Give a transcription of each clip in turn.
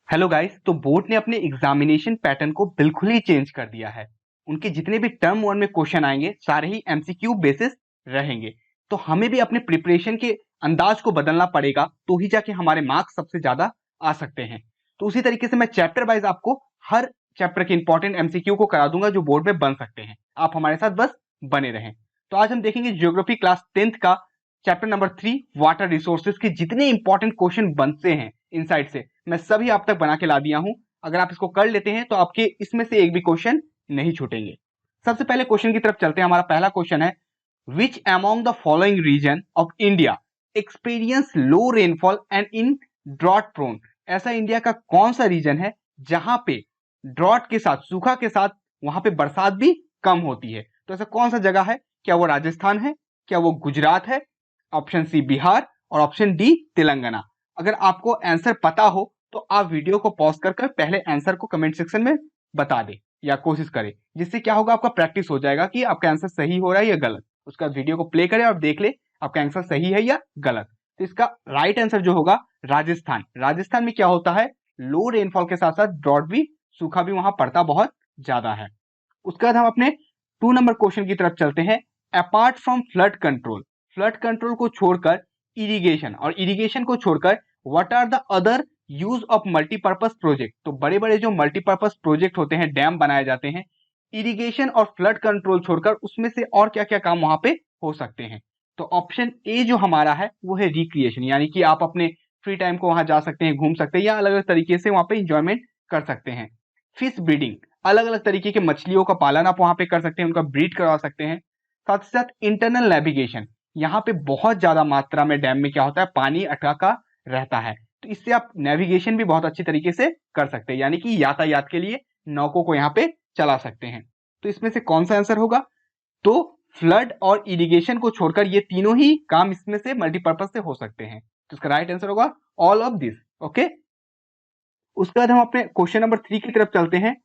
Hello guys. तो board ने अपने एग्जामिनेशन पैटर्न को बिल्कुल ही चेंज कर दिया है। उनके जितने भी टर्म वन में क्वेश्चन आएंगे सारे ही एमसीक्यू बेसिस रहेंगे। तो हमें भी अपने प्रिपरेशन के अंदाज को बदलना पड़ेगा, तो ही जाके हमारे मार्क्स सबसे ज्यादा आ सकते हैं। तो उसी तरीके से मैं चैप्टर वाइज आपको हर चैप्टर के इंपॉर्टेंट एमसीक्यू को करा दूंगा जो बोर्ड में बन सकते हैं। आप हमारे साथ बस बने रहें। तो आज हम देखेंगे ज्योग्राफी क्लास 10th का चैप्टर नंबर 3 वाटर रिसोर्सेज के जितने इंपॉर्टेंट क्वेश्चन बनते हैं इनसाइड से मैं सभी आप तक बना के ला दिया हूं। अगर आप इसको कर लेते हैं तो आपके इसमें से एक भी क्वेश्चन नहीं छूटेंगे। सबसे पहले क्वेश्चन की तरफ चलते हैं। हमारा पहला क्वेश्चन है, which among the following region of India experience low rainfall and in drought prone. ऐसा इंडिया का कौन सा रीजन है जहां पे ड्रॉट के साथ, सूखा के साथ, वहां पे बरसात भी कम होती है। तो ऐसा कौन सा जगह है? क्या वो राजस्थान है? क्या वो गुजरात है? ऑप्शन सी बिहार और ऑप्शन डी तेलंगाना। अगर आपको आंसर पता हो तो आप वीडियो को पॉज कर पहले आंसर को कमेंट सेक्शन में बता दे या कोशिश करें, जिससे क्या होगा, आपका प्रैक्टिस हो जाएगा कि आपका आंसर सही हो रहा है या गलत। उसका वीडियो को प्ले करें और देख ले आपका आंसर सही है या गलत। तो इसका राइट आंसर जो होगा राजस्थान। राजस्थान में क्या होता है, लो रेनफॉल के साथ साथ ड्रॉट भी, सूखा भी वहां पड़ता बहुत ज्यादा है। उसके बाद हम अपने 2 नंबर क्वेश्चन की तरफ चलते हैं। Apart from flood control, flood control को छोड़कर इरिगेशन, और इरिगेशन को छोड़कर what are the other use of multipurpose project. तो बड़े बड़े जो मल्टीपर्पज प्रोजेक्ट होते हैं, डैम बनाए जाते हैं, इरिगेशन और फ्लड कंट्रोल छोड़कर उसमें से और क्या क्या काम वहां पे हो सकते हैं। तो ऑप्शन ए जो हमारा है वो है रिक्रिएशन, यानी कि आप अपने फ्री टाइम को वहां जा सकते हैं, घूम सकते हैं या अलग अलग तरीके से वहां पे इंजॉयमेंट कर सकते हैं। फिश ब्रीडिंग, अलग अलग तरीके के मछलियों का पालन आप वहां पे कर सकते हैं, उनका ब्रीड करवा सकते हैं। साथ ही साथ इंटरनल नेविगेशन, यहाँ पे बहुत ज्यादा मात्रा में डैम में क्या होता है, पानी अटका का रहता है, तो इससे आप नेविगेशन भी बहुत अच्छी तरीके से कर सकते हैं, यानी कि यातायात के लिए नौकों को यहाँ पे चला सकते हैं। तो इसमें से कौन सा आंसर होगा? तो फ्लड और इरिगेशन को छोड़कर ये तीनों ही काम इसमें से मल्टीपर्पज से हो सकते हैं। तो इसका राइट आंसर होगा ऑल ऑफ दिस। ओके, उसके बाद हम अपने क्वेश्चन नंबर 3 की तरफ चलते हैं।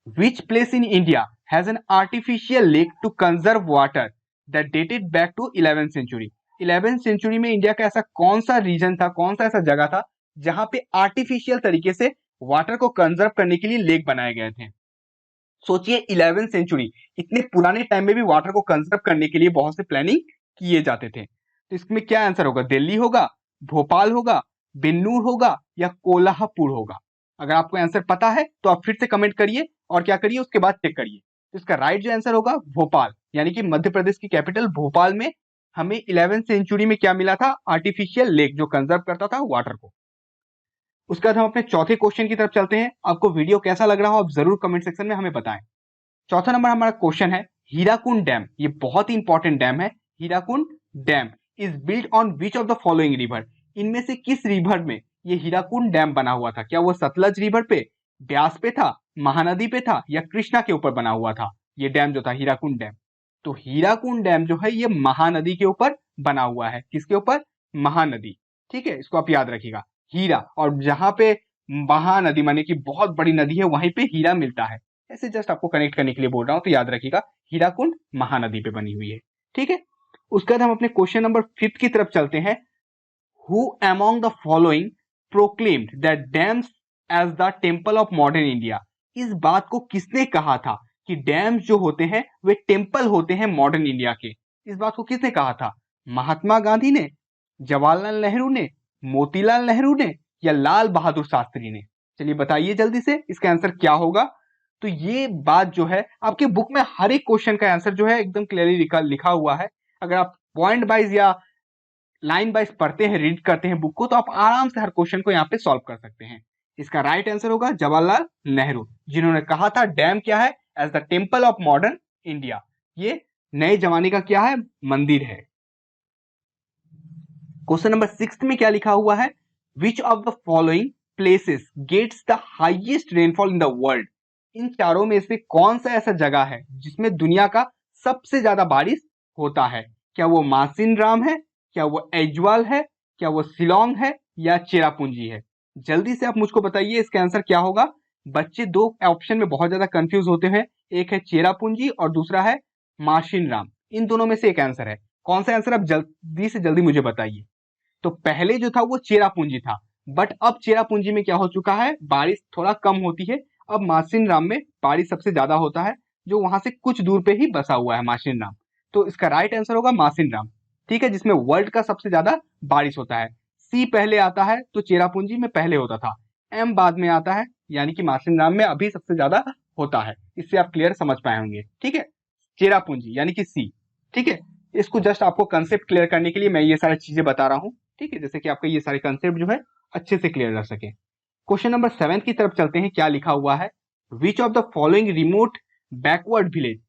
Which place in India has an artificial lake to conserve water that dated back to 11th century? 11th century में इंडिया का ऐसा कौन सा रीजन था, कौन सा ऐसा जगह था जहां पे आर्टिफिशियल तरीके से वाटर को कंजर्व करने के लिए लेक बनाए गए थे। सोचिए 11th सेंचुरी, इतने पुराने टाइम में भी वाटर को कंजर्व करने के लिए बहुत से प्लानिंग किए जाते थे। तो इसमें क्या आंसर होगा? दिल्ली होगा, भोपाल होगा, बिन्नूर होगा या कोल्हापुर होगा। अगर आपको आंसर पता है तो आप फिर से कमेंट करिए और क्या करिए, उसके बाद चेक करिए। तो इसका राइट जो आंसर होगा भोपाल, यानी कि मध्य प्रदेश की कैपिटल भोपाल में हमें 11th सेंचुरी में क्या मिला था? आर्टिफिशियल लेक जो कंजर्व करता था वाटर को। उसके बाद हम अपने चौथे क्वेश्चन की तरफ चलते हैं। आपको वीडियो कैसा लग रहा हो आप जरूर कमेंट सेक्शन में हमें बताएं। चौथा नंबर हमारा क्वेश्चन है, हीराकुंड डैम, ये बहुत ही इंपॉर्टेंट डैम है। Hirakud dam is built on which of the following river? इनमें से किस रिवर में ये हीराकुंड डैम बना हुआ था? क्या वो सतलज रिवर पे, ब्यास पे था, महानदी पे था या कृष्णा के ऊपर बना हुआ था ये डैम जो था हीराकुंड डैम? तो हीराकुंड डैम जो है ये महानदी के ऊपर बना हुआ है। किसके ऊपर? महानदी। ठीक है, इसको आप याद रखिएगा। हीरा, और जहां पे महानदी माने कि बहुत बड़ी नदी है वहीं पे हीरा मिलता है। ऐसे जस्ट आपको कनेक्ट करने के लिए बोल रहा हूं, तो याद रखिएगा हीराकुंड महानदी पे बनी हुई है। ठीक है, उसके बाद हम अपने क्वेश्चन नंबर 5 की तरफ चलते हैं। Who among the following proclaimed that dams as the temple of modern India? इस बात को किसने कहा था कि डैम्स जो होते हैं वे टेम्पल होते हैं मॉडर्न इंडिया के? इस बात को किसने कहा था? महात्मा गांधी ने, जवाहरलाल नेहरू ने, मोतीलाल नेहरू ने या लाल बहादुर शास्त्री ने? चलिए बताइए जल्दी से इसका आंसर क्या होगा। तो ये बात जो है आपके बुक में हर एक क्वेश्चन का आंसर जो है एकदम क्लियरली लिखा हुआ है। अगर आप पॉइंट वाइज या लाइन वाइज पढ़ते हैं, रीड करते हैं बुक को, तो आप आराम से हर क्वेश्चन को यहाँ पे सॉल्व कर सकते हैं। इसका राइट आंसर होगा जवाहरलाल नेहरू, जिन्होंने कहा था डैम क्या है? As the temple of modern India. ये नए जमाने का क्या है? मंदिर है। क्वेश्चन नंबर 6 में क्या लिखा हुआ है? Which of the following places gets the highest rainfall in the world? इन चारों में से कौन सा ऐसा जगह है जिसमें दुनिया का सबसे ज्यादा बारिश होता है? क्या वो मासिन राम है, क्या वो ऐज्वाल है, क्या वो शिलोंग है या चेरापूंजी है? जल्दी से आप मुझको बताइए इसका आंसर क्या होगा। बच्चे दो ऑप्शन में बहुत ज्यादा कंफ्यूज होते हैं, एक है चेरापूंजी और दूसरा है मासिन राम। इन दोनों में से एक आंसर है। कौन सा आंसर? आप जल्दी से जल्दी मुझे बताइए। तो पहले जो था वो चेरापूंजी था, बट अब चेरापूंजी में क्या हो चुका है, बारिश थोड़ा कम होती है। अब मासिनराम में बारिश सबसे ज्यादा होता है, जो वहां से कुछ दूर पे ही बसा हुआ है मासिनराम। तो इसका राइट आंसर होगा मासिनराम, ठीक है, जिसमें वर्ल्ड का सबसे ज्यादा बारिश होता है। सी पहले आता है तो चेरापूंजी में पहले होता था, एम बाद में आता है, यानी कि मासिनराम में अभी सबसे ज्यादा होता है। इससे आप क्लियर समझ पाए होंगे, ठीक है। चेरापूंजी यानी कि सी, ठीक है। इसको जस्ट आपको कंसेप्ट क्लियर करने के लिए मैं ये सारी चीजें बता रहा हूँ, ठीक है, जैसे कि आपका ये सारे कंसेप्ट जो है अच्छे से क्लियर कर सके। क्वेश्चन नंबर 7 की तरफ चलते हैं। क्या लिखा हुआ है, which of the following remote backward village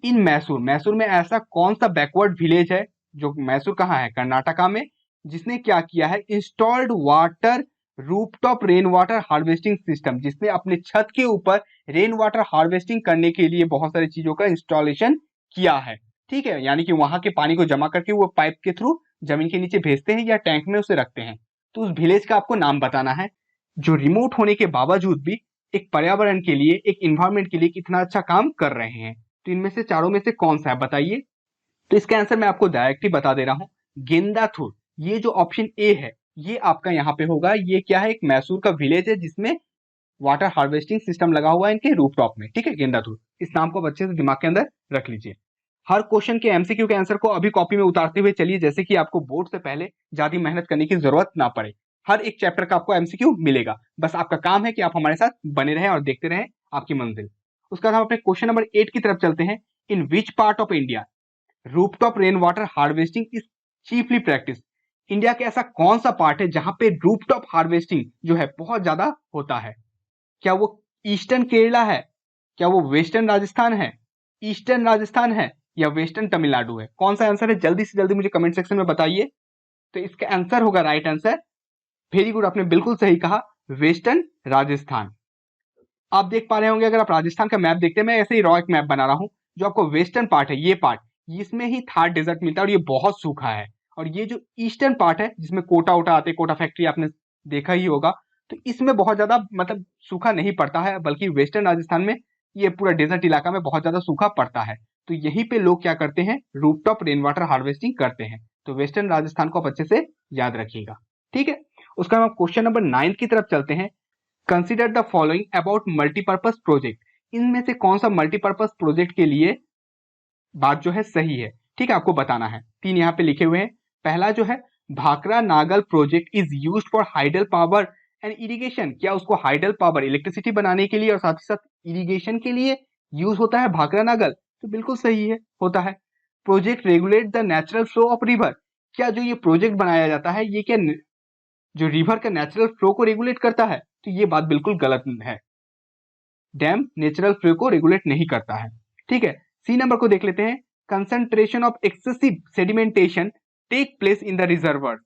in Mysore, Mysore में ऐसा कौन सा बैकवर्ड विलेज है, जो मैसूर कहाँ है, कर्नाटका में, जिसने क्या किया है, installed water rooftop rain water harvesting system, जिसने अपने छत के ऊपर रेन वाटर हार्वेस्टिंग करने के लिए बहुत सारी चीजों का इंस्टॉलेशन किया है, ठीक है। यानी कि वहां के पानी को जमा करके वो पाइप के थ्रू जमीन के नीचे भेजते हैं या टैंक में उसे रखते हैं। तो उस विलेज का आपको नाम बताना है, जो रिमोट होने के बावजूद भी एक पर्यावरण के लिए, एक इन्वायरमेंट के लिए कितना अच्छा काम कर रहे हैं। तो इनमें से चारों में से कौन सा है बताइए। तो इसका आंसर मैं आपको डायरेक्ट ही बता दे रहा हूं, गेंदाथुर। ये जो ऑप्शन ए है ये आपका यहाँ पे होगा। ये क्या है, एक मैसूर का विलेज है जिसमें वाटर हार्वेस्टिंग सिस्टम लगा हुआ है इनके रूफटॉप में, ठीक है, गेंदाथुर। इस नाम को अच्छे से दिमाग के अंदर रख लीजिए। हर क्वेश्चन के एमसीक्यू के आंसर को अभी कॉपी में उतारते हुए चलिए, जैसे कि आपको बोर्ड से पहले ज्यादा मेहनत करने की जरूरत ना पड़े। हर एक चैप्टर का आपको एमसीक्यू मिलेगा, बस आपका काम है कि आप हमारे साथ बने रहें और देखते रहें आपकी मंजिल। उसके बाद हम अपने क्वेश्चन नंबर 8 की तरफ चलते हैं। In which part of India rooftop rain water harvesting is chiefly practice, India के ऐसा कौन सा पार्ट है जहां पे रूफटॉप हार्वेस्टिंग जो है बहुत ज्यादा होता है। क्या वो ईस्टर्न केरला है, क्या वो वेस्टर्न राजस्थान है, ईस्टर्न राजस्थान है, या वेस्टर्न तमिलनाडु है। कौन सा आंसर है, जल्दी से जल्दी मुझे कमेंट सेक्शन में बताइए। तो इसका आंसर होगा, राइट आंसर, वेरी गुड, आपने बिल्कुल सही कहा, वेस्टर्न राजस्थान। आप देख पा रहे होंगे, अगर आप राजस्थान का मैप देखते हैं, मैं ऐसे ही रॉ एक मैप बना रहा हूं, जो आपको वेस्टर्न पार्ट है ये पार्ट, इसमें ही थार डेजर्ट मिलता है और ये बहुत सूखा है। और ये जो ईस्टर्न पार्ट है जिसमें कोटा वोटा आते, कोटा फैक्ट्री आपने देखा ही होगा, तो इसमें बहुत ज्यादा मतलब सूखा नहीं पड़ता है, बल्कि वेस्टर्न राजस्थान में ये पूरा डेजर्ट इलाका में बहुत ज्यादा सूखा पड़ता है। तो यहीं पे लोग क्या करते हैं, रूफटॉप रेन वाटर हार्वेस्टिंग करते हैं। तो वेस्टर्न राजस्थान को आप अच्छे से याद रखिएगा, ठीक है। उसका हम क्वेश्चन नंबर 9 की तरफ चलते हैं। Consider the following about multipurpose project, इनमें से कौन सा मल्टीपर्पज प्रोजेक्ट के लिए बात जो है सही है, ठीक है, आपको बताना है। 3 यहाँ पे लिखे हुए हैं। पहला जो है, Bhakra Nangal project is used for hydel power and irrigation, क्या उसको हाइडल पावर इलेक्ट्रिसिटी बनाने के लिए और साथ ही साथ इरिगेशन के लिए यूज होता है भाखरा नागल, तो बिल्कुल सही है, होता है। Project regulate the natural flow of river, क्या जो ये प्रोजेक्ट बनाया जाता है ये क्या जो रिवर का नेचुरल फ्लो को रेगुलेट करता है, तो ये बात बिल्कुल गलत है। डैम नेचुरल फ्लो को रेगुलेट नहीं करता है, ठीक है। सी नंबर को देख लेते हैं। Concentration of excessive sedimentation take place in the reservoir,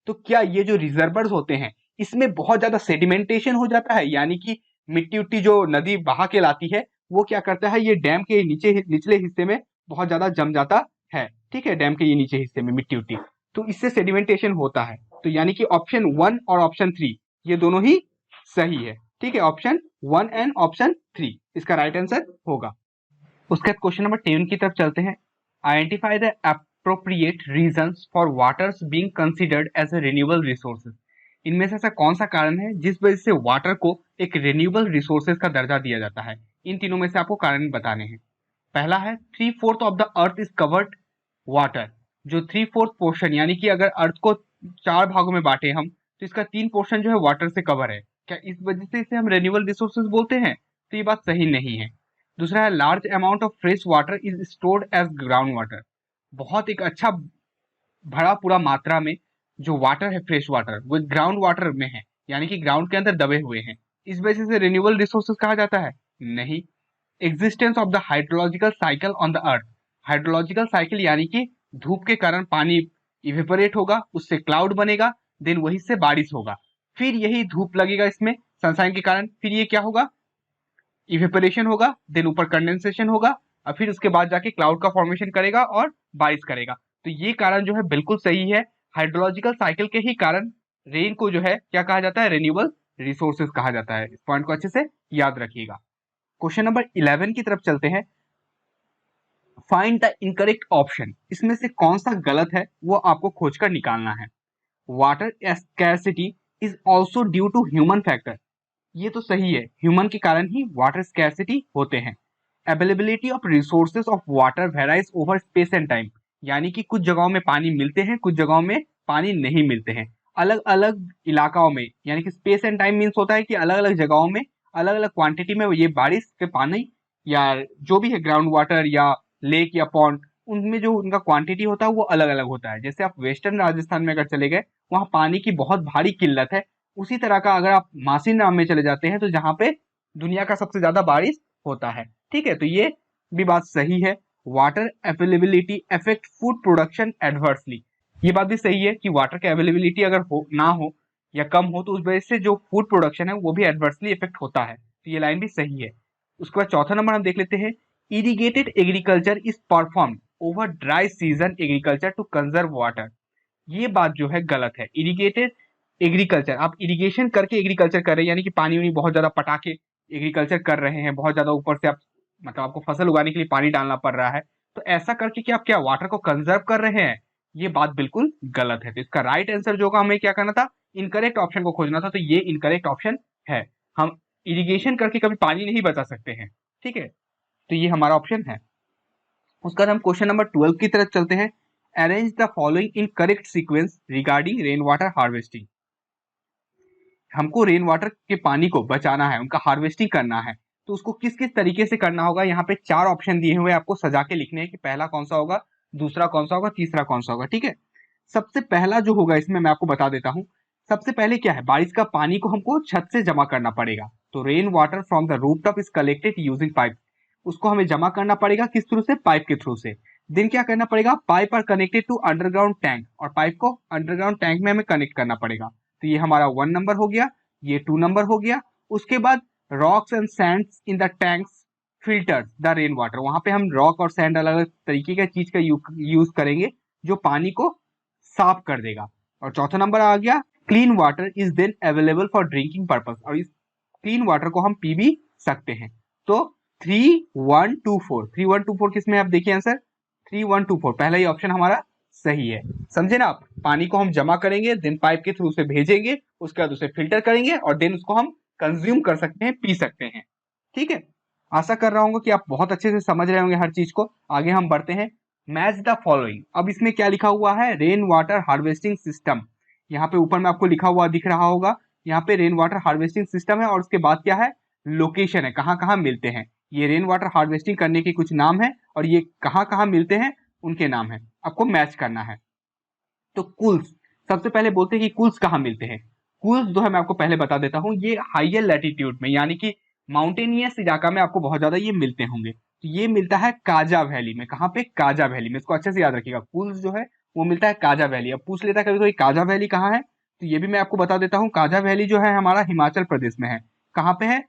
तो क्या ये जो रिजर्वर्स होते हैं इसमें बहुत ज्यादा सेडिमेंटेशन हो जाता है, यानी कि मिट्टी उट्टी जो नदी बहा के लाती है वो क्या करता है, ये डैम के नीचे निचले हिस्से में बहुत ज्यादा जम जाता है, ठीक है, डैम के ये नीचे हिस्से में मिट्टी उट्टी, तो इससे सेडिमेंटेशन होता है। तो यानी कि ऑप्शन 1 और ऑप्शन 3 ये दोनों ही सही है, ठीक है, ऑप्शन 1 एंड ऑप्शन 3 इसका राइट आंसर होगा। उसके बाद क्वेश्चन नंबर 10 की तरफ चलते हैं। Identify the appropriate reasons for waters being considered as a renewable resources, इनमें से ऐसा कौन सा कारण है जिस वजह से वाटर को एक रिन्यूएबल रिसोर्सेज का दर्जा दिया जाता है। इन तीनों में से आपको कारण बताने हैं। पहला है 3/4 of the earth is covered water, जो 3/4 पोर्शन, यानी कि अगर अर्थ को 4 भागों में बांटे हम, तो इसका 3 पोर्शन जो है वाटर से कवर है, क्या इस वजह से इसे हम रिन्यूएबल रिसोर्सेज बोलते हैं, तो ये बात सही नहीं है। दूसरा है large amount of fresh water is stored as ground water, बहुत एक अच्छा भरा पूरा मात्रा में जो वाटर है, फ्रेश वाटर, वो ग्राउंड वाटर में है, यानी कि ग्राउंड के अंदर दबे हुए हैं, इस वजह से रिन्यूएबल रिसोर्सेज कहा जाता है, नहीं। Existence of the hydrological cycle on the earth, hydrological cycle यानी कि धूप के कारण पानी इवेपोरेट होगा, उससे क्लाउड बनेगा, देन वही से बारिश होगा, फिर यही धूप लगेगा इसमें सनशाइन के कारण, फिर ये क्या होगा, इवेपोरेशन होगा, देन ऊपर कंडेंसेशन होगा, और फिर उसके बाद जाके क्लाउड का फॉर्मेशन करेगा और बारिश करेगा। तो ये कारण जो है बिल्कुल सही है, हाइड्रोलॉजिकल साइकिल के ही कारण रेन को जो है क्या कहा जाता है, रिन्यूएबल रिसोर्सेज कहा जाता है। इस पॉइंट को अच्छे से याद रखिएगा। क्वेश्चन नंबर 11 की तरफ चलते हैं। फाइंड द इनकरेक्ट ऑप्शन, इसमें से कौन सा गलत है वो आपको खोजकर निकालना है। Water scarcity is also due to human factor. ये तो सही है, ह्यूमन के कारण ही वाटर स्कैर्सिटी होते हैं। Availability of resources of water varies over space and time, यानी कि कुछ जगहों में पानी मिलते हैं, कुछ जगहों में पानी नहीं मिलते हैं। अलग अलग इलाकाओं में, यानी कि स्पेस एंड टाइम मीन्स होता है कि अलग अलग जगहों में अलग अलग क्वांटिटी में ये बारिश के पानी या जो भी है ग्राउंड वाटर या लेक या पॉन्ड, उनमें जो उनका क्वांटिटी होता है वो अलग अलग होता है। जैसे आप वेस्टर्न राजस्थान में अगर चले गए, वहाँ पानी की बहुत भारी किल्लत है। उसी तरह का अगर आप मासिन नाम में चले जाते हैं तो जहाँ पे दुनिया का सबसे ज्यादा बारिश होता है। ठीक है, तो ये भी बात सही है। Water availability affect food production adversely, ये बात भी सही है कि वाटर की अवेलेबिलिटी अगर हो ना हो या कम हो तो उस वजह से जो फूड प्रोडक्शन है वो भी एडवर्सली इफेक्ट होता है। तो ये लाइन भी सही है। उसके बाद चौथा नंबर हम देख लेते हैं, irrigated agriculture is perform over dry season agriculture to conserve water. ये बात जो है गलत है। इरिगेटेड एग्रीकल्चर, आप इरिगेशन करके एग्रीकल्चर कर रहे हैं, यानी कि पानी वानी बहुत ज्यादा पटा के एग्रीकल्चर कर रहे हैं, बहुत ज्यादा ऊपर से आप मतलब आपको फसल उगाने के लिए पानी डालना पड़ रहा है, तो ऐसा करके क्या आप क्या वाटर को कंजर्व कर रहे हैं? ये बात बिल्कुल गलत है। तो इसका राइट आंसर जो होगा, हमें क्या करना था, इनकरेक्ट ऑप्शन को खोजना था, तो ये इनकरेक्ट ऑप्शन है। हम इरिगेशन करके कभी पानी नहीं बचा सकते हैं। ठीक है, तो ये हमारा ऑप्शन है। उसके बाद हम क्वेश्चन नंबर 12 की तरफ चलते हैं। Arrange the following in correct sequence regarding rain water harvesting. हमको रेन वाटर के पानी को बचाना है, उनका हार्वेस्टिंग करना है, तो उसको किस किस तरीके से करना होगा। यहाँ पे 4 ऑप्शन दिए हुए आपको सजा के लिखने हैं कि पहला कौन सा होगा, दूसरा कौन सा होगा, तीसरा कौन सा होगा। ठीक है, सबसे पहला जो होगा इसमें मैं आपको बता देता हूं। सबसे पहले क्या है, बारिश का पानी को हमको छत से जमा करना पड़ेगा। तो rain water from the rooftop is collected using pipe, उसको हमें जमा करना पड़ेगा किस थ्रू से, पाइप के थ्रू से। देन क्या करना पड़ेगा, pipe are connected to underground tank, और पाइप को अंडरग्राउंड टैंक में हमें कनेक्ट करना पड़ेगा। तो ये हमारा 1 नंबर हो गया, ये 2 नंबर हो गया। उसके बाद rocks and Sands in the tanks filters the rain water, वहां पे हम रॉक और सैंड अलग अलग तरीके का चीज का यूज करेंगे जो पानी को साफ कर देगा। और चौथा नंबर आ गया, clean water is then available for drinking purpose, और इस क्लीन वाटर को हम पी भी सकते हैं। तो 3 1 2 4, 3 1 2 4 किसमें, आप देखिए आंसर 3 1 2 4, पहला ही ऑप्शन हमारा सही है। समझे ना आप, पानी को हम जमा करेंगे, देन पाइप के थ्रू से भेजेंगे, उसके बाद उसे फिल्टर करेंगे और देन उसको हम कंज्यूम कर सकते हैं, पी सकते हैं। ठीक है, आशा कर रहा हूँ कि आप बहुत अच्छे से समझ रहे होंगे हर चीज को। आगे हम बढ़ते हैं, मैच द फॉलोइंग। अब इसमें क्या लिखा हुआ है, रेन वाटर हार्वेस्टिंग सिस्टम। यहाँ पे ऊपर में आपको लिखा हुआ दिख रहा होगा, यहाँ पे रेन वाटर हार्वेस्टिंग सिस्टम है और उसके बाद क्या है, लोकेशन है, कहाँ कहाँ मिलते हैं। ये रेन वाटर हार्वेस्टिंग करने के कुछ नाम है और ये कहाँ कहाँ मिलते हैं उनके नाम है, आपको मैच करना है। तो कूल्स, सबसे पहले बोलते हैं कि कूल्स कहाँ मिलते हैं। कूल्स जो है मैं आपको पहले बता देता हूँ, ये हाइयर लैटिट्यूड में, यानी कि माउंटेनियस इलाका में आपको बहुत ज्यादा ये मिलते होंगे। तो ये मिलता है काजा वैली में। कहाँ पे, काजा वैली में। इसको अच्छे से याद रखिएगा, कूल्स जो है वो मिलता है काजा वैली। अब पूछ लेता है कभी कोई काजा वैली कहाँ है, तो ये भी मैं आपको बता देता हूँ। काजा वैली जो है हमारा हिमाचल प्रदेश में है। कहाँ पे है,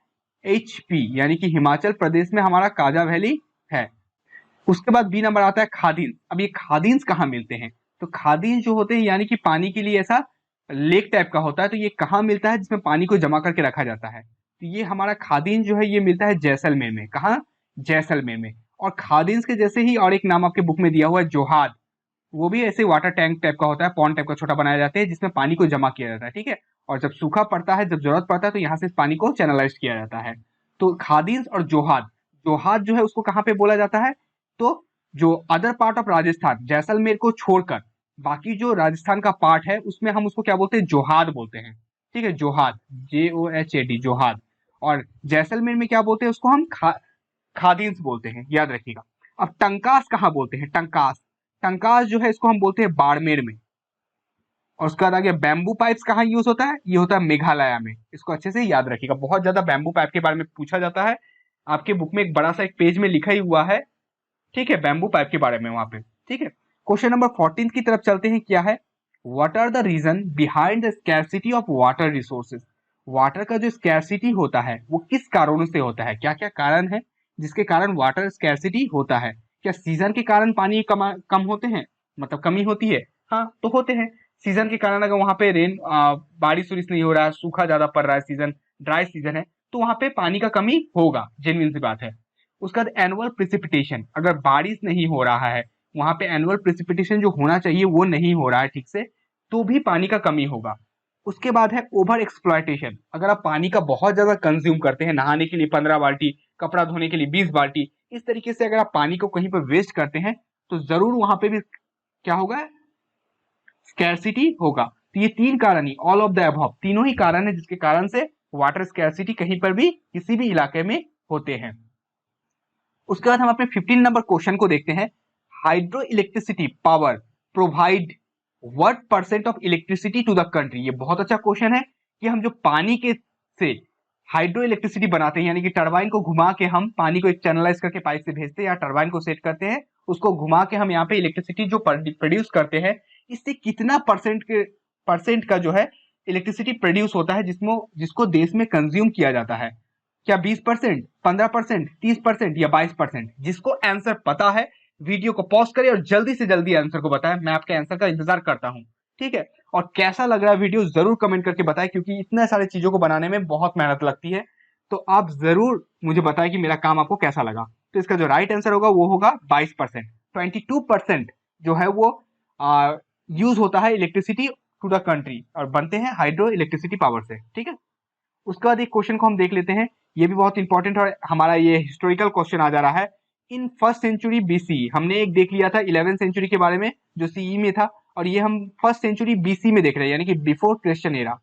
HP, यानी कि हिमाचल प्रदेश में हमारा काजा वैली है। उसके बाद बी नंबर आता है खादीन। अब ये खादीन्स कहाँ मिलते हैं, तो खादीन जो होते हैं यानी कि पानी के लिए ऐसा लेक टाइप का होता है, तो ये कहाँ मिलता है, जिसमें पानी को जमा करके रखा जाता है। तो ये हमारा खादीन जो है ये मिलता है जैसलमेर में। कहाँ, जैसलमेर में। और खादीन्स के जैसे ही और एक नाम आपके बुक में दिया हुआ है, जोहाद। वो भी ऐसे वाटर टैंक टाइप का होता है, पॉन्ड टाइप का छोटा बनाया जाता है जिसमें पानी को जमा किया जाता है। ठीक है, और जब सूखा पड़ता है, जब जरूरत पड़ता है, तो यहाँ से इस पानी को चैनलाइज किया जाता है। तो खादीन्स और जोहाद, जोहाद जो है उसको कहाँ पे बोला जाता है, तो जो other part of Rajasthan, Jaisalmer को छोड़कर बाकी जो राजस्थान का पार्ट है उसमें हम उसको क्या बोलते हैं, जोहाद बोलते हैं। ठीक है, जोहाद, JOHAD, जोहाद। और जैसलमेर में क्या बोलते हैं उसको, हम खादीन्स बोलते हैं, याद रखिएगा। अब टंकास कहाँ बोलते हैं, टंकास, टंकास जो है इसको हम बोलते हैं बाड़मेर में। और उसके बाद आ गया बैम्बू पाइप्स, कहाँ यूज होता है, ये होता है मेघालय में। इसको अच्छे से याद रखिएगा, बहुत ज्यादा बैम्बू पाइप के बारे में पूछा जाता है। आपके बुक में एक बड़ा सा एक पेज में लिखा ही हुआ है, ठीक है, बैम्बू पाइप के बारे में वहां पे। ठीक है, क्वेश्चन नंबर 14 की तरफ चलते हैं। क्या है, what are the reason behind the scarcity of water resources. Water का जो स्कैरसिटी होता है वो किस कारणों से होता है, क्या क्या कारण है जिसके कारण वाटर स्कैरसिटी होता है। क्या सीजन के कारण पानी कम होते हैं, मतलब कमी होती है। हाँ, तो होते हैं। सीजन के कारण अगर वहां पे बारिश वारिश नहीं हो रहा है, सूखा ज्यादा पड़ रहा है, सीजन ड्राई सीजन है, तो वहां पे पानी का कमी होगा, जेन्युइन सी बात है। उसका बाद एनुअल प्रिसिपिटेशन, अगर बारिश नहीं हो रहा है, वहां पे एनुअल प्रिसिपिटेशन जो होना चाहिए वो नहीं हो रहा है ठीक से, तो भी पानी का कमी होगा। उसके बाद है ओवर एक्सप्लॉयटेशन। अगर आप पानी का बहुत ज्यादा कंज्यूम करते हैं, नहाने के लिए 15 बाल्टी, कपड़ा धोने के लिए 20 बाल्टी, इस तरीके से अगर आप पानी को कहीं पर वेस्ट करते हैं तो जरूर वहां पे भी क्या होगा, स्कैरसिटी होगा। तो ये तीन कारण ही, ऑल ऑफ द अबव, तीनों ही कारण है जिसके कारण से वाटर स्कैरसिटी कहीं पर भी किसी भी इलाके में होते हैं। उसके बाद हम अपने 15 नंबर क्वेश्चन को देखते हैं। Hydro electricity power provide what percent of electricity to the country. ये बहुत अच्छा क्वेश्चन है कि हम जो पानी के से हाइड्रो इलेक्ट्रिसिटी बनाते हैं, यानी कि टरबाइन को घुमा के हम पानी को एक चैनलाइज करके पाइप से भेजते हैं या टरबाइन को सेट करते हैं, उसको घुमा के हम यहाँ पे इलेक्ट्रिसिटी जो प्रोड्यूस करते हैं, इससे कितना परसेंट का जो है इलेक्ट्रिसिटी प्रोड्यूस होता है जिसको देश में कंज्यूम किया जाता है। क्या 20%, 15%, 30% या 22%? जिसको आंसर पता है वीडियो को पॉज करें और जल्दी से जल्दी आंसर को बताएं, मैं आपके आंसर का इंतजार करता हूं। ठीक है, और कैसा लग रहा है वीडियो जरूर कमेंट करके बताएं, क्योंकि इतने सारे चीजों को बनाने में बहुत मेहनत लगती है। तो आप जरूर मुझे बताएं कि मेरा काम आपको कैसा लगा। तो इसका जो राइट आंसर होगा वो होगा 22%। 22% जो है वो यूज होता है इलेक्ट्रिसिटी टू द कंट्री और बनते हैं हाइड्रो इलेक्ट्रिसिटी पावर से। ठीक है, उसके बाद एक क्वेश्चन को हम देख लेते हैं, ये भी बहुत इंपॉर्टेंट और हमारा ये हिस्टोरिकल क्वेश्चन आ जा रहा है। इन फर्स्ट सेंचुरी बीसी, हमने एक देख लिया था 11th सेंचुरी के बारे में जो सीई में था, और ये हम फर्स्ट सेंचुरी बीसी में देख रहे हैं, यानी कि before Christian era.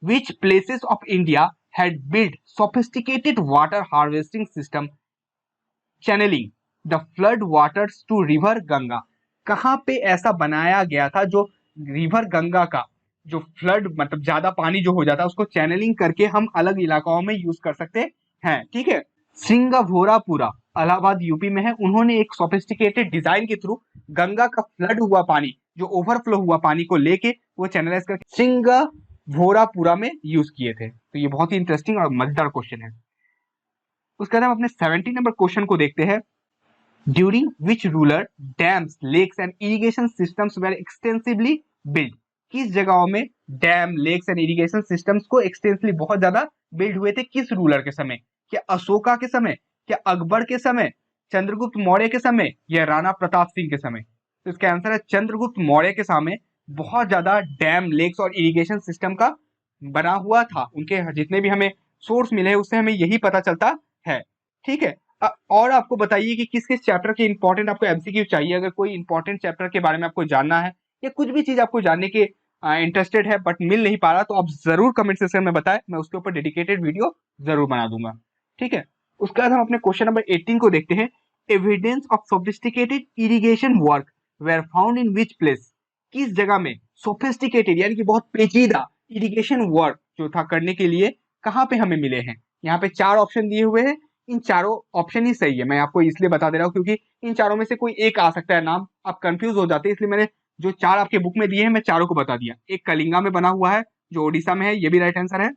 Which places of India had build sophisticated water harvesting system channelling the flood waters to river Ganga. कहां पे ऐसा बनाया गया था जो रिवर गंगा का जो फ्लड मतलब ज्यादा पानी जो हो जाता है उसको चैनलिंग करके हम अलग इलाकाओं में यूज कर सकते हैं। ठीक है, सिंगाभोरापुरा इलाहाबाद यूपी में है। उन्होंने एक सोफिस्टिकेटेड डिजाइन के थ्रू गंगा का फ्लड हुआ पानी, जो ओवरफ्लो हुआ पानी को लेके वो चैनलाइज करके सिंगाभोरापुरा में यूज किए थे। तो ये बहुत ही इंटरेस्टिंग और मजेदार क्वेश्चन है। उसके बाद हम अपने 17 नंबर क्वेश्चन को देखते हैं। During which ruler dams, lakes and irrigation systems were extensively build. किस जगहों में dam, lakes and irrigation systems को एक्सटेंसिवली बहुत ज्यादा बिल्ड हुए थे, किस रूलर के समय? क्या अशोका के समय, क्या अकबर के समय, चंद्रगुप्त मौर्य के समय या राणा प्रताप सिंह के समय? तो इसका आंसर है चंद्रगुप्त मौर्य के समय बहुत ज्यादा डैम, लेक्स और इरिगेशन सिस्टम का बना हुआ था। उनके जितने भी हमें सोर्स मिले उससे हमें यही पता चलता है। ठीक है, और आपको बताइए कि किस किस चैप्टर के इंपॉर्टेंट आपको एमसीक्यू चाहिए। अगर कोई इंपॉर्टेंट चैप्टर के बारे में आपको जानना है या कुछ भी चीज आपको जानने के इंटरेस्टेड है बट मिल नहीं पा रहा, तो आप जरूर कमेंट सेक्शन में बताएं, मैं उसके ऊपर डेडिकेटेड वीडियो जरूर बना दूंगा। ठीक है, उसके बाद हम अपने क्वेश्चन नंबर 18 को देखते हैं। Evidence of sophisticated irrigation work were found in which place. किस जगह में सोफिस्टिकेटेड यानी कि बहुत पेचीदा इरिगेशन वर्क जो था करने के लिए कहां पे हमें मिले हैं? यहाँ पे 4 ऑप्शन दिए हुए हैं, इन चारों ऑप्शन ही सही है। मैं आपको इसलिए बता दे रहा हूं क्योंकि इन चारों में से कोई एक आ सकता है नाम, आप कंफ्यूज हो जाते हैं, इसलिए मैंने जो 4 आपके बुक में दिए हैं मैं चारों को बता दिया। एक कलिंगा में बना हुआ है जो ओडिशा में है, ये भी राइट आंसर है।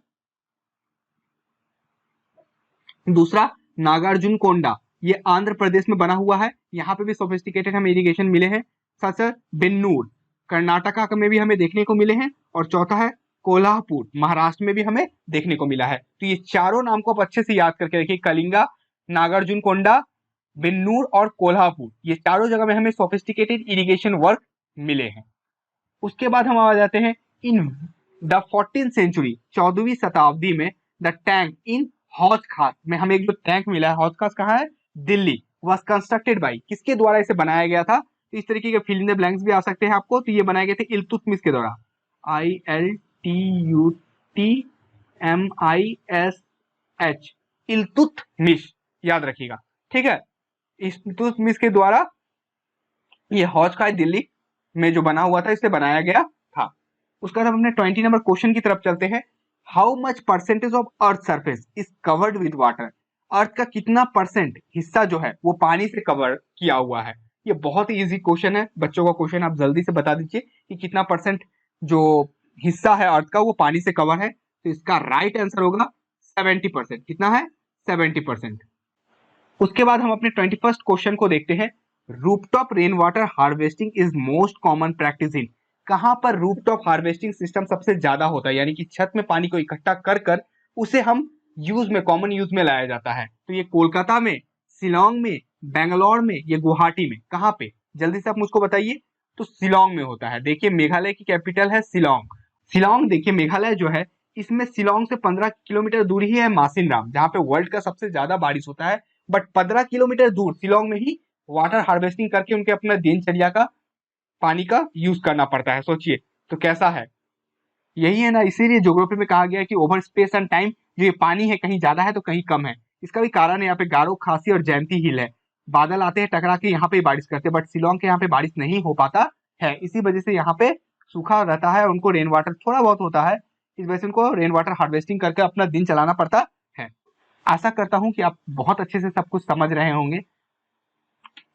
दूसरा नागार्जुन कोंडा, ये आंध्र प्रदेश में बना हुआ है, यहाँ पे भी सोफिस्टिकेटेड हमें इरिगेशन मिले हैं। साथ साथ बेन्नूर कर्नाटका में भी हमें देखने को मिले हैं, और चौथा है कोल्हापुर महाराष्ट्र में भी हमें देखने को मिला है। तो ये चारों नाम को आप अच्छे से याद करके रखिए, कलिंगा, नागार्जुन कोंडा, बेन्नूर और कोल्हापुर, ये चारों जगह में हमें सोफिस्टिकेटेड इरिगेशन वर्क मिले हैं। उसके बाद हम आ जाते हैं इन द 14th सेंचुरी, 14वीं शताब्दी में द टैंक इन हौज खास में हमें एक जो टैंक मिला है, हौज खास कहाँ है? दिल्ली। वॉज कंस्ट्रक्टेड बाई, किसके द्वारा इसे बनाया गया था? तो इस तरीके के फिल इन द ब्लैंक्स भी आ सकते हैं आपको। तो ये बनाए गए थे इल्तुतमिश के द्वारा, ILTUTMISH, इल्तुतमिश, याद रखिएगा। ठीक है, इल्तुतमिश के द्वारा ये हौज खास दिल्ली में जो बना हुआ था इसे बनाया गया था। उसके बाद हम अपने 20 नंबर क्वेश्चन की तरफ चलते हैं। How much percentage of earth surface is covered with water. Earth का कितना परसेंट हिस्सा जो है वो पानी से कवर किया हुआ है? ये बहुत ही इजी क्वेश्चन है, बच्चों का क्वेश्चन, आप जल्दी से बता दीजिए कि कितना परसेंट जो हिस्सा है अर्थ का वो पानी से कवर है। तो इसका राइट आंसर होगा 70%। कितना है? 70%। उसके बाद हम अपने 21st क्वेश्चन को देखते हैं। Rooftop rain water harvesting is most common practice in. कहां पर रूफटॉप हार्वेस्टिंग सिस्टम सबसे ज्यादा होता है, यानी कि छत में पानी को इकट्ठा कर कर उसे हम यूज में, कॉमन यूज में लाया जाता है? तो ये कोलकाता में, शिलोंग में, बेंगलोर में, ये गुवाहाटी में, कहां पे? जल्दी से आप मुझको बताइए। तो शिलोंग में होता है। देखिए मेघालय की कैपिटल है शिलोंग। शिलोंग देखिए, मेघालय जो है, इसमें शिलोंग से 15 किलोमीटर दूर ही है मासिनराम, जहाँ पे वर्ल्ड का सबसे ज्यादा बारिश होता है। बट 15 किलोमीटर दूर शिलोंग में ही वाटर हार्वेस्टिंग करके उनके अपना दिनचर्या का पानी का यूज करना पड़ता है। सोचिए तो कैसा है। यही है ना, इसीलिए ज्योग्राफी में कहा गया है कि ओवर स्पेस एंड टाइम, जो ये पानी है कहीं ज्यादा है तो कहीं कम है। इसका भी कारण है, यहाँ पे गारो, खासी और जयंती हिल है। बादल आते हैं टकरा के, यहाँ पे बारिश करते हैं, बट शिलोंग के यहाँ पे बारिश नहीं हो पाता है। इसी वजह से यहाँ पे सूखा रहता है, उनको रेन वाटर थोड़ा बहुत होता है, इस वजह से उनको रेन वाटर हार्वेस्टिंग करके अपना दिन चलाना पड़ता है। आशा करता हूँ कि आप बहुत अच्छे से सब कुछ समझ रहे होंगे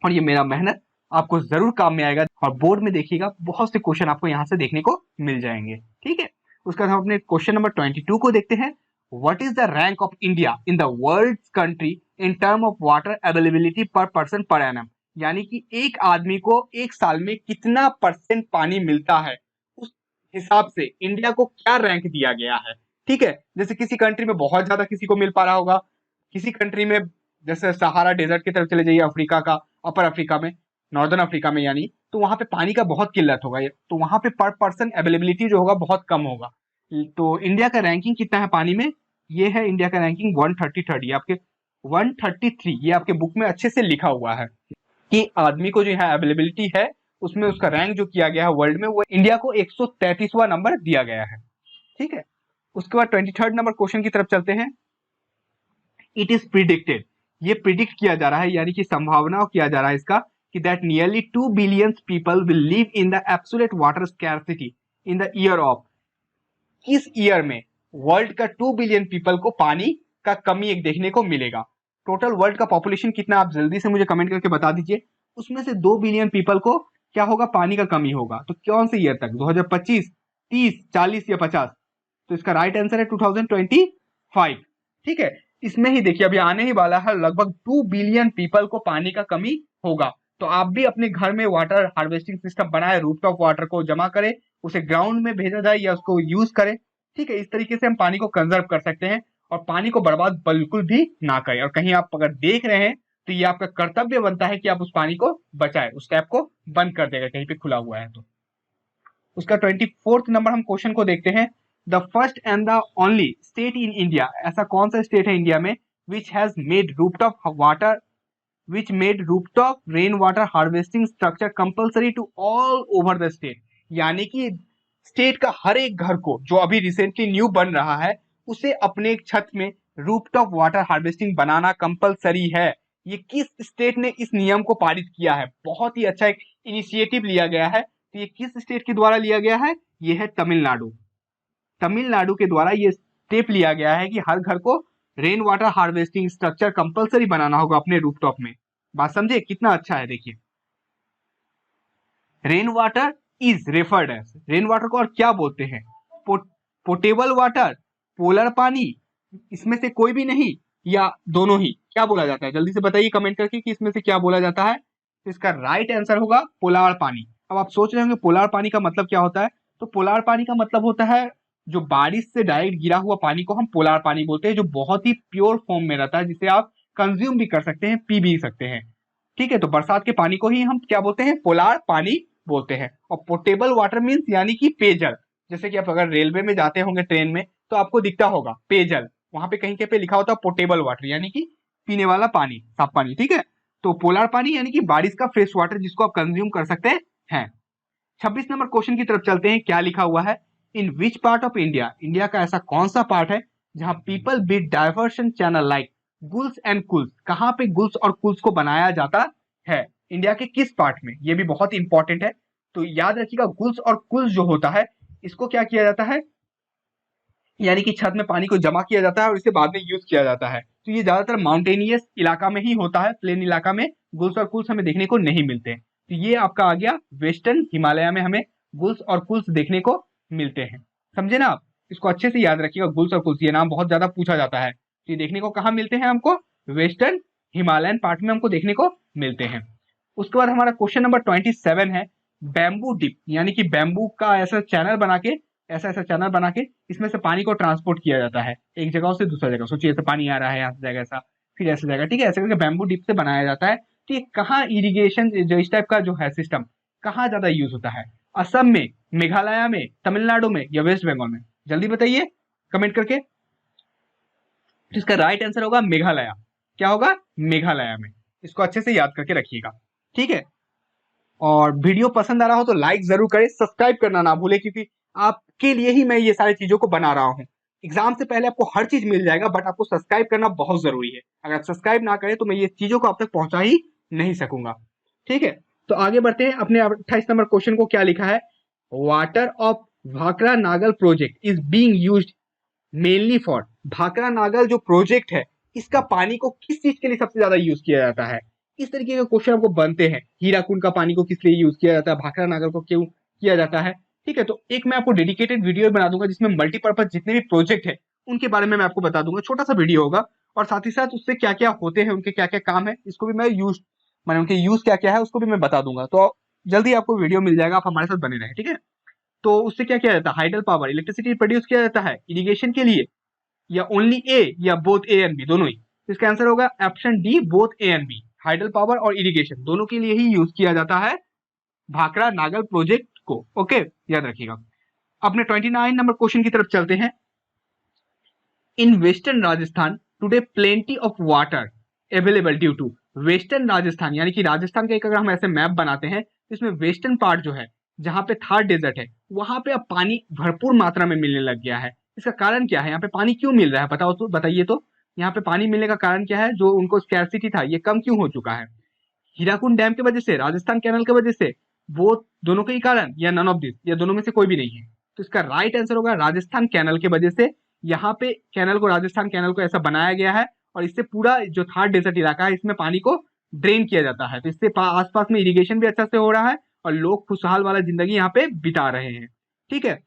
और ये मेरा मेहनत आपको जरूर काम में आएगा। और बोर्ड में देखिएगा, बहुत से क्वेश्चन आपको यहाँ से देखने को मिल जाएंगे। ठीक है, उसके बाद हम अपने क्वेश्चन नंबर 22 को देखते हैं। What is the rank of India in the world country in term of water availability पर पर्सन पर एनम? यानी कि एक आदमी को एक साल में कितना परसेंट पानी मिलता है, उस हिसाब से इंडिया को क्या रैंक दिया गया है। ठीक है, जैसे किसी कंट्री में बहुत ज्यादा किसी को मिल पा रहा होगा, किसी कंट्री में जैसे सहारा डेजर्ट की तरफ चले जाइए, अफ्रीका का, अपर अफ्रीका में, नॉर्दर्न अफ्रीका में, यानी तो वहां पे पानी का बहुत किल्लत होगा, तो वहां पे पर पर्सन अवेलेबिलिटी जो होगा बहुत कम होगा। तो इंडिया का रैंकिंग कितना है पानी में, ये है इंडिया का रैंकिंग 133, ये आपके 133, ये आपके बुक में अच्छे से लिखा हुआ है कि आदमी को जो है अवेलेबिलिटी है, उसमें उसका रैंक जो किया गया है वर्ल्ड में, वो इंडिया को 133वां नंबर दिया गया है। ठीक है, उसके बाद 23rd नंबर क्वेश्चन की तरफ चलते हैं। इट इज प्रिडिक्टेड, ये प्रिडिक्ट किया जा रहा है, यानी कि संभावना किया जा रहा है इसका, कि that nearly 2 billion people will live in the absolute water scarcity in the year of, किस ईयर में वर्ल्ड का 2 बिलियन पीपल को पानी का कमी एक देखने को मिलेगा। टोटल वर्ल्ड का पॉपुलेशन कितना, आप जल्दी से मुझे कमेंट करके बता दीजिए। उसमें से 2 बिलियन पीपल को क्या होगा, पानी का कमी होगा। तो कौन से ईयर तक, 2025, 30, 40 या 50? तो इसका राइट आंसर है 2025। ठीक है, इसमें ही देखिए अभी आने ही वाला है, लगभग 2 बिलियन पीपल को पानी का कमी होगा। तो आप भी अपने घर में वाटर हार्वेस्टिंग सिस्टम बनाए, रूफटॉप वाटर को जमा करें, उसे ग्राउंड में भेजा जाए या उसको यूज करें। ठीक है, इस तरीके से हम पानी को कंजर्व कर सकते हैं और पानी को बर्बाद बिल्कुल भी ना करें। और कहीं आप अगर देख रहे हैं तो ये आपका कर्तव्य बनता है कि आप उस पानी को बचाएं, उस टैप को बंद कर देगा कहीं पे खुला हुआ है तो। उसका 24th नंबर हम क्वेश्चन को देखते हैं। The first and the only state in India, ऐसा कौन सा स्टेट है इंडिया में which has made rooftop water which made rooftop rainwater harvesting structure compulsory to all over the state? यानी कि स्टेट का हर एक घर को, जो अभी रिसेंटली न्यू बन रहा है, उसे अपने छत में रूफटॉप वाटर हार्वेस्टिंग बनाना कंपलसरी है। ये किस स्टेट ने इस नियम को पारित किया है? बहुत ही अच्छा एक इनिशिएटिव लिया गया है। तो ये किस स्टेट के द्वारा लिया गया है? ये है तमिलनाडु। तमिलनाडु के द्वारा ये स्टेप लिया गया है कि हर घर को rain water harvesting structure compulsory बनाना होगा अपने रूफटॉप में। बात समझे कितना अच्छा है। देखिए, rain water is referred as, rain water को और क्या बोलते हैं? पोटेबल वाटर, पोलर पानी, इसमें से कोई भी नहीं या दोनों ही? क्या बोला जाता है, जल्दी से बताइए कमेंट करके कि इसमें से क्या बोला जाता है। तो इसका राइट आंसर होगा पोलार पानी। अब आप सोच रहे होंगे पोलार पानी का मतलब क्या होता है। तो पोलार पानी का मतलब होता है जो बारिश से डायरेक्ट गिरा हुआ पानी को हम पोलार पानी बोलते हैं, जो बहुत ही प्योर फॉर्म में रहता है, जिसे आप कंज्यूम भी कर सकते हैं, पी भी सकते हैं। ठीक है, तो बरसात के पानी को ही हम क्या बोलते हैं? पोलार पानी बोलते हैं। और पोर्टेबल वाटर मीन्स यानी कि पेयजल। जैसे कि आप अगर रेलवे में जाते होंगे ट्रेन में तो आपको दिखता होगा पेयजल, वहां पे कहीं के पे लिखा होता है पोर्टेबल वाटर, यानी कि पीने वाला पानी, साफ पानी। ठीक है, तो पोलार पानी यानी कि बारिश का फ्रेश वाटर जिसको आप कंज्यूम कर सकते हैं। 26 नंबर क्वेश्चन की तरफ चलते हैं। क्या लिखा हुआ है? In which part of India, India का ऐसा कौन सा पार्ट है जहां people build diversion channel like guls and kuls, कहां पे गुल्स और कुल्स को बनाया जाता है? इंडिया के किस पार्ट में? ये भी बहुत इंपॉर्टेंट है, तो याद रखिएगा। गुल्स और कुल्स जो होता है, इसको क्या किया जाता है, यानी कि छत में पानी को जमा किया जाता है और इसे बाद में यूज किया जाता है। तो ये ज्यादातर माउंटेनियस इलाका में ही होता है, प्लेन इलाका में गुल्स और कुल्स हमें देखने को नहीं मिलते। तो ये आपका आ गया वेस्टर्न हिमालय में हमें गुल्स और कुल्स देखने को मिलते हैं। समझे ना आप? इसको अच्छे से याद रखिएगा, गुल्स और कुल्स, ये नाम बहुत ज्यादा पूछा जाता है। तो ये देखने को कहाँ मिलते हैं हमको? वेस्टर्न हिमालयन पार्ट में हमको देखने को मिलते हैं। उसके बाद हमारा क्वेश्चन नंबर 27 है। बैम्बू डिप, यानी कि बैम्बू का ऐसा चैनल बना के, ऐसा ऐसा चैनल बना के इसमें से पानी को ट्रांसपोर्ट किया जाता है एक जगह से दूसरा जगह। सोचिए ऐसा पानी आ रहा है यहाँ से जाएगा ऐसा, फिर ऐसा जाएगा। ठीक है, ऐसे करके बैम्बू डिप से बनाया जाता है। तो ये कहाँ इरिगेशन जो इस टाइप का जो है सिस्टम कहाँ ज्यादा यूज होता है? असम में, मेघालय में, तमिलनाडु में या वेस्ट बंगाल में? जल्दी बताइए कमेंट करके। इसका राइट आंसर होगा मेघालय। क्या होगा? मेघालय में। इसको अच्छे से याद करके रखिएगा, ठीक है। और वीडियो पसंद आ रहा हो तो लाइक जरूर करें, सब्सक्राइब करना ना भूले, क्योंकि आपके लिए ही मैं ये सारी चीजों को बना रहा हूँ। एग्जाम से पहले आपको हर चीज मिल जाएगा, बट आपको सब्सक्राइब करना बहुत जरूरी है। अगर आप सब्सक्राइब ना करें तो मैं ये चीजों को आप तक पहुंचा ही नहीं सकूंगा, ठीक है। तो आगे बढ़ते हैं। अपने 28 नंबर क्वेश्चन को क्या लिखा है? Water of Bhakra Nangal project is being used mainly for. Bhakra Nangal जो प्रोजेक्ट है, इसका पानी को किस चीज के लिए सबसे ज्यादा यूज किया जाता है? इस तरीके के क्वेश्चन आपको बनते हैं। हीराकुंड का पानी को किस लिए यूज किया जाता है, भाखड़ा नागल को क्यों किया जाता है, ठीक है। तो एक मैं आपको डेडिकेटेड वीडियो बना दूंगा जिसमें मल्टीपर्पज जितने भी प्रोजेक्ट है उनके बारे में मैं आपको बता दूंगा। छोटा सा वीडियो होगा, और साथ ही साथ उससे क्या क्या होते हैं, उनके क्या क्या काम है, इसको भी मैं मैंने उनके यूज क्या क्या है उसको भी मैं बता दूंगा। तो जल्दी आपको वीडियो मिल जाएगा, आप हमारे साथ बने रहे, ठीक है। तो उससे क्या किया जाता है? हाइडल पावर, इलेक्ट्रिसिटी प्रोड्यूस किया जाता है इरिगेशन के लिए, या ओनली ए, या बोथ ए एंड बी, दोनों ही? इसका आंसर होगा option D, both A and B. Hydel power और इरिगेशन दोनों के लिए ही यूज किया जाता है भाखड़ा नागल प्रोजेक्ट को, ओके, याद रखिएगा। अपने 29 नंबर क्वेश्चन की तरफ चलते हैं। In western Rajasthan today plenty of water available due to. Western Rajasthan यानी कि राजस्थान का एक अगर हम ऐसे मैप बनाते हैं तो इसमें वेस्टर्न पार्ट जो है, जहां पे थार डेजर्ट है, वहां पे अब पानी भरपूर मात्रा में मिलने लग गया है। इसका कारण क्या है? यहाँ पे पानी क्यों मिल रहा है? बताओ तो, बताइए तो। यहाँ पे पानी मिलने का कारण क्या है? जो उनको स्कैर्सिटी था ये कम क्यों हो चुका है? हीराकुंड डैम की वजह से, राजस्थान कैनल की वजह से, वो दोनों के ही कारण, या नन ऑफ दिस, या दोनों में से कोई भी नहीं है? तो इसका राइट आंसर होगा राजस्थान कैनल की वजह से। यहाँ पे कैनल को, राजस्थान कैनल को ऐसा बनाया गया है, और इससे पूरा जो थार डेजर्ट इलाका है इसमें पानी को ड्रेन किया जाता है। तो इससे आसपास में इरिगेशन भी अच्छा से हो रहा है और लोग खुशहाल वाला जिंदगी यहाँ पे बिता रहे हैं, ठीक है।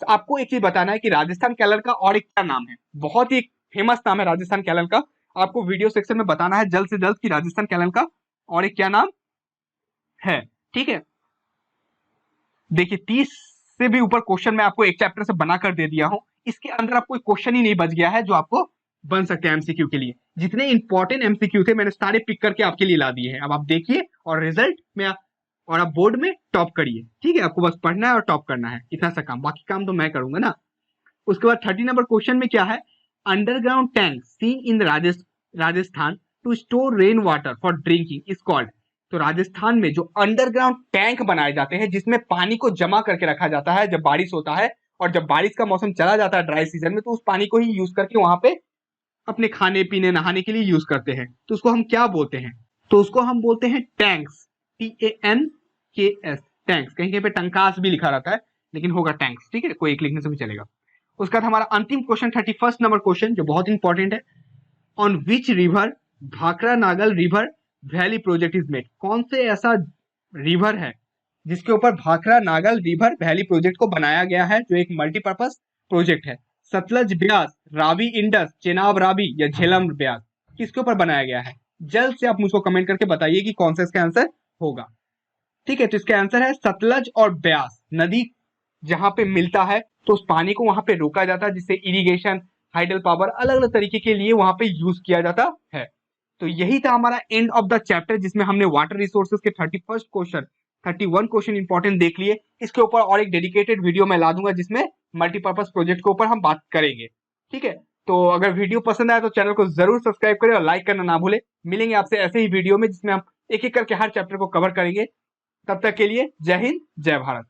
आपको एक चीज बताना है कि राजस्थान कैनल का और एक क्या नाम है, बहुत ही फेमस नाम है राजस्थान कैनल का। आपको वीडियो सेक्शन में बताना है जल्द से जल्द कि राजस्थान कैनल का और एक क्या नाम है, ठीक है। देखिए 30 से भी ऊपर क्वेश्चन मैं आपको एक चैप्टर से बनाकर दे दिया हूं। इसके अंदर आपको क्वेश्चन ही नहीं बच गया है जो आपको बन सकते हैं एमसीक्यू के लिए। जितने इंपॉर्टेंट एमसीक्यू थे मैंने सारे पिक करके आपके लिए ला दिए हैं। अब आप देखिए और रिजल्ट में और आप बोर्ड में टॉप करिए, ठीक है। आपको बस पढ़ना है और टॉप करना है, इतना सा काम, बाकी काम तो मैं करूंगा ना। उसके बाद 30 नंबर क्वेश्चन में क्या है? Underground tank seen in Rajasthan to store rain water for drinking is called. तो राजस्थान में जो अंडरग्राउंड टैंक बनाए जाते हैं जिसमें पानी को जमा करके रखा जाता है जब बारिश होता है, और जब बारिश का मौसम चला जाता है ड्राई सीजन में, तो उस पानी को ही यूज करके वहां पे अपने खाने पीने नहाने के लिए यूज करते हैं। तो उसको हम क्या बोलते हैं? तो उसको हम बोलते हैं टैंक्स, TANKS, टैंक्स। कहीं कहीं पे टंकास भी लिखा रहता है लेकिन होगा टैंक्स, ठीक है, कोई एक लिखने से भी चलेगा। उसका बाद हमारा अंतिम क्वेश्चन 31 नंबर क्वेश्चन जो बहुत इंपॉर्टेंट है। On which river Bhakra Nangal river valley project is made. कौन से ऐसा रिवर है जिसके ऊपर Bhakra Nangal river valley project को बनाया गया है, जो एक मल्टीपर्पज प्रोजेक्ट है? सतलज, ब्यास, रावी, इंडस, चेनाब रावी या झेलम ब्यास, किसके ऊपर बनाया गया है? जल्द से आप मुझको कमेंट करके बताइए कि कौन सा इसका आंसर होगा, ठीक है। तो इसका आंसर है सतलज और ब्यास। नदी जहां पे मिलता है तो उस पानी को वहां पे रोका जाता है, जिससे इरिगेशन, हाइडल पावर, अलग अलग तरीके के लिए वहां पे यूज किया जाता है। तो यही था हमारा एंड ऑफ द चैप्टर, जिसमें हमने वाटर रिसोर्सेज के 31 क्वेश्चन, 31 क्वेश्चन इंपॉर्टेंट देख लिए। इसके ऊपर और एक डेडिकेटेड वीडियो मैं ला दूंगा जिसमें मल्टीपर्पज प्रोजेक्ट के ऊपर हम बात करेंगे, ठीक है। तो अगर वीडियो पसंद आए तो चैनल को जरूर सब्सक्राइब करें और लाइक करना ना भूले। मिलेंगे आपसे ऐसे ही वीडियो में जिसमें हम एक एक करके हर चैप्टर को कवर करेंगे। तब तक के लिए जय हिंद, जय भारत।